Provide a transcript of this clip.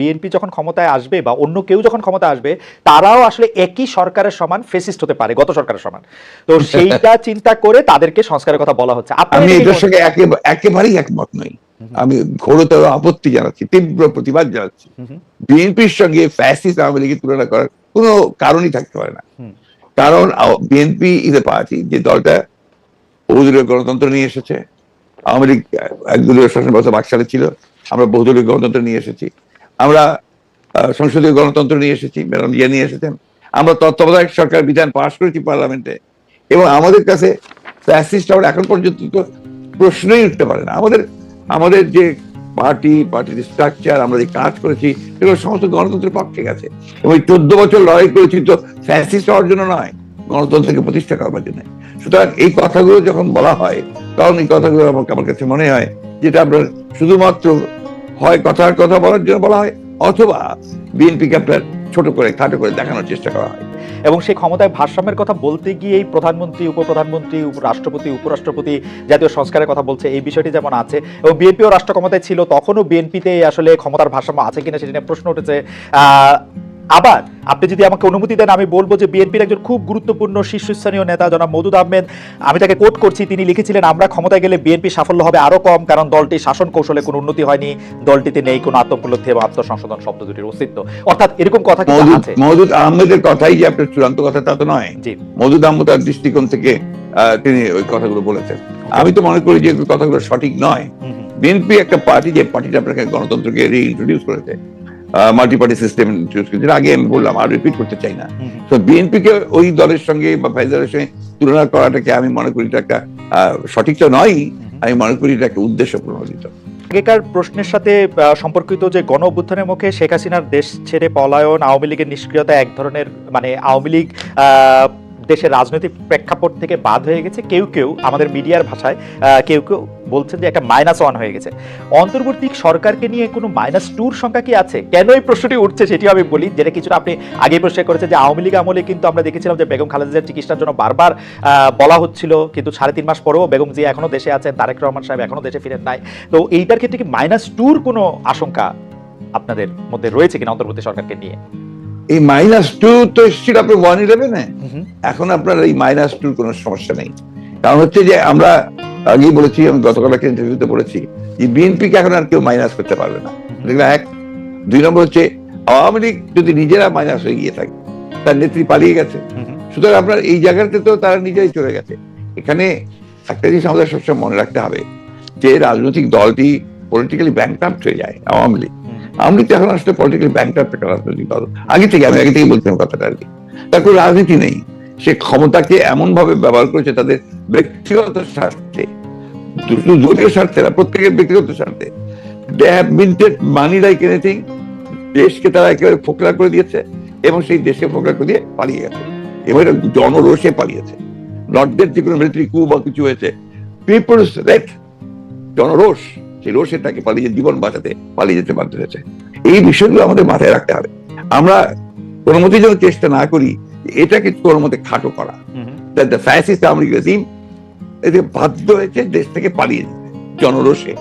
BNP যখন ক্ষমতায় আসবে বা অন্য কেউ যখন ক্ষমতায় আসবে, তারাও আসলে একই সরকারের সমান ফেসিস্ট হতে পারে, গত সরকারের সমান। তো সেইটা চিন্তা করে তাদেরকে সংস্কারের কথা বলা হচ্ছে। আমি এটার সঙ্গে একেবারেই একমত নই। আমি ঘোরতর আপত্তি জানাচ্ছি, তীব্র প্রতিবাদ জানাচ্ছি। বিএনপির সঙ্গে ফ্যাসিস্ট আওয়ামী লীগের তুলনা করার কোনো কারণই থাকতে পারে না। কারণ বিএনপি ইজ এ পার্টি, যে দলটা বহুদলীয় গণতন্ত্র নিয়ে এসেছে। আওয়ামী লীগ একদলীয় শাসন ব্যবস্থা বাকশালে ছিল, আমরা বহুদলীয় গণতন্ত্র নিয়ে এসেছি। আমরা সংসদীয় গণতন্ত্র নিয়ে এসেছি, ম্যাডাম জিয়া নিয়ে এসেছেন। আমরা তত্ত্বাবধায়ক সরকার বিধান পাশ করেছি পার্লামেন্টে, এবং আমাদের কাছে ফ্যাসিস্ট আমরা এখন পর্যন্ত তো প্রশ্নই উঠতে পারে না। আমাদের যে পার্টির স্ট্রাকচার, আমরা যে কাজ করেছি, এগুলো সমস্ত গণতন্ত্রের পক্ষে গেছে। এবং 14 বছর লড়াই করেছি তো ফ্যাসিস্ট হওয়ার জন্য নয়, গণতন্ত্রকে প্রতিষ্ঠা করবার জন্য। সুতরাং এই কথাগুলো যখন বলা হয়, তখন এই কথাগুলো আমার কাছে মনে হয় যেটা আপনার শুধুমাত্র হয় কথার কথা বলার জন্য বলা হয়, অথবা বিএনপিকে আপনার ছোট করে খাটো করে দেখানোর চেষ্টা করা হয়। এবং সেই ক্ষমতায় ভারসাম্যের কথা বলতে গিয়েই প্রধানমন্ত্রী, উপপ্রধানমন্ত্রী, রাষ্ট্রপতি, উপরাষ্ট্রপতি জাতীয় সংস্কারের কথা বলছে, এই বিষয়টি যেমন আছে। এবং বিএনপিও রাষ্ট্র ক্ষমতায় ছিল, তখনও বিএনপিতে আসলে ক্ষমতার ভারসাম্য আছে কিনা সেটা নিয়ে প্রশ্ন উঠেছে। আবার আপনি যদি আমাকে অনুমতি দেন, আমি বলবো যে বিএনপির একজন খুব গুরুত্বপূর্ণ শীর্ষস্থানীয় নেতা জনাব মওদুদ আহমেদ, আমি তাকে কোট করছি, তিনি লিখেছিলেন, আমরা ক্ষমতায় গেলে বিএনপি সাফল্য হবে আরো কম, কারণ দলটির শাসন কৌশলে কোনো উন্নতি হয়নি, দলটিতে নেই কোনো আত্মোপলব্ধি এবং আত্মসংশোধন শব্দ দুটির অস্তিত্ব। অর্থাৎ এরকম কথা কিন্তু আছে। মওদুদ আহমেদের কথাই যে আপনার চূড়ান্ত কথা তা তো নয়। জি, মওদুদ আহমেদ তার দৃষ্টিকোণ থেকে তিনি ওই কথাগুলো বলেছেন। আমি তো মনে করি যে কথাগুলো সঠিক নয়। বিএনপি একটা পার্টি, যে পার্টিটা আপনাকে গণতন্ত্রকে রিইন্ট্রোডিউস করেছে, মাল্টি পার্টি সিস্টেম ইন্ট্রোডিউস করেছে। আগে আমি বললাম, আর রিপিট করতে চাই না। তো বিএনপিকে ওই দলের সঙ্গে বা ফাইজারের সঙ্গে তুলনা করাটাকে আমি মনে করি এটা একটা সঠিক তো নয়। আমি মনে করি এটা একটা উদ্দেশ্য প্রণোদিত। আগেকার প্রশ্নের সাথে সম্পর্কিত যে গণ অভ্যুত্থানের মুখে শেখ হাসিনার দেশ ছেড়ে পলায়ন, আওয়ামী লীগের নিষ্ক্রিয়তা, এক ধরনের মানে আওয়ামী লীগ দেশের রাজনৈতিক প্রেক্ষাপট থেকে বাদ হয়ে গেছে। কেউ কেউ আমাদের মিডিয়ার ভাষায় কেউ কেউ বলছেন যে একটা -1 হয়ে গেছে। অন্তর্বর্তী সরকারকে নিয়ে কোনো -2 সংখ্যা কি আছে? কেন এই প্রশ্নটি উঠছে সেটিও আমি বলি, যেটা কিছুটা আপনি আগে প্রশ্ন করেছে যে আওয়ামী লীগ আমলে কিন্তু আমরা দেখেছিলাম যে বেগম খালেদা জিয়ার চিকিৎসার জন্য বারবার বলা হচ্ছিল, কিন্তু 3.5 মাস পরেও বেগম জিয়া এখনো দেশে আছেন, তারেক রহমান সাহেব এখনো দেশে ফিরেন নাই। তো এইটার ক্ষেত্রে কি -2 কোনো আশঙ্কা আপনাদের মধ্যে রয়েছে কিনা অন্তর্বর্তী সরকারকে নিয়ে? এই -2 তো এসেছিল আপনার 111-এ। এখন আপনার এই -2 কোনো সমস্যা নেই। কারণ হচ্ছে যে আমরা আগেই বলেছি, আমি গতকাল একটা ইন্টারভিউতে বলেছি যে বিএনপিকে এখন আর কেউ মাইনাস করতে পারবে না। এক, 2 নম্বর হচ্ছে আওয়ামী লীগ যদি নিজেরা মাইনাস হয়ে গিয়ে থাকে, তার নেত্রী পালিয়ে গেছে, সুতরাং আপনার এই জায়গাতে তো তারা নিজেই চলে গেছে। এখানে একটা জিনিস আমাদের সবসময় মনে রাখতে হবে, যে রাজনৈতিক দলটি পলিটিক্যালি ব্যাংকরাপ্ট হয়ে যায়। আওয়ামী লীগ তো এখন আসলে পলিটিক্যালি ব্যাংকরাপ্ট একটা রাজনৈতিক দল। আমি আগে থেকে বলছিলাম কথাটা আর কি। তার কোনো রাজনীতি নেই। সে ক্ষমতাকে এমন ভাবে ব্যবহার করেছে তাদের ব্যক্তিগত স্বার্থে, দলীয় স্বার্থে না, প্রত্যেকের ব্যক্তিগত স্বার্থে। They have minted money like anything. দেশকে তারা একেবারে ফোকলা করে দিয়েছে, এবং সেই দেশকে ফোকলা করে দিয়ে পালিয়ে গেছে। এবার জনরোষে পালিয়েছে। নর্থদের যে কোনো মিলিটারি কু বা কিছু হয়েছে, পিপলস রেট, জনরোষ, সেই রোষে তাকে জীবন বাঁচাতে পালিয়ে যেতে বাধ্য হয়েছে। এই বিষয়গুলো আমাদের মাথায় রাখতে হবে। আমরা কোনো মতেই যেন চেষ্টা না করি এটাকে কোনো মতে খাটো করা। ফ্যাসিস্ট আওয়ামী লীগ রেজিম এতে বাধ্য হয়েছে দেশ থেকে পালিয়ে যেতে জনরোষে।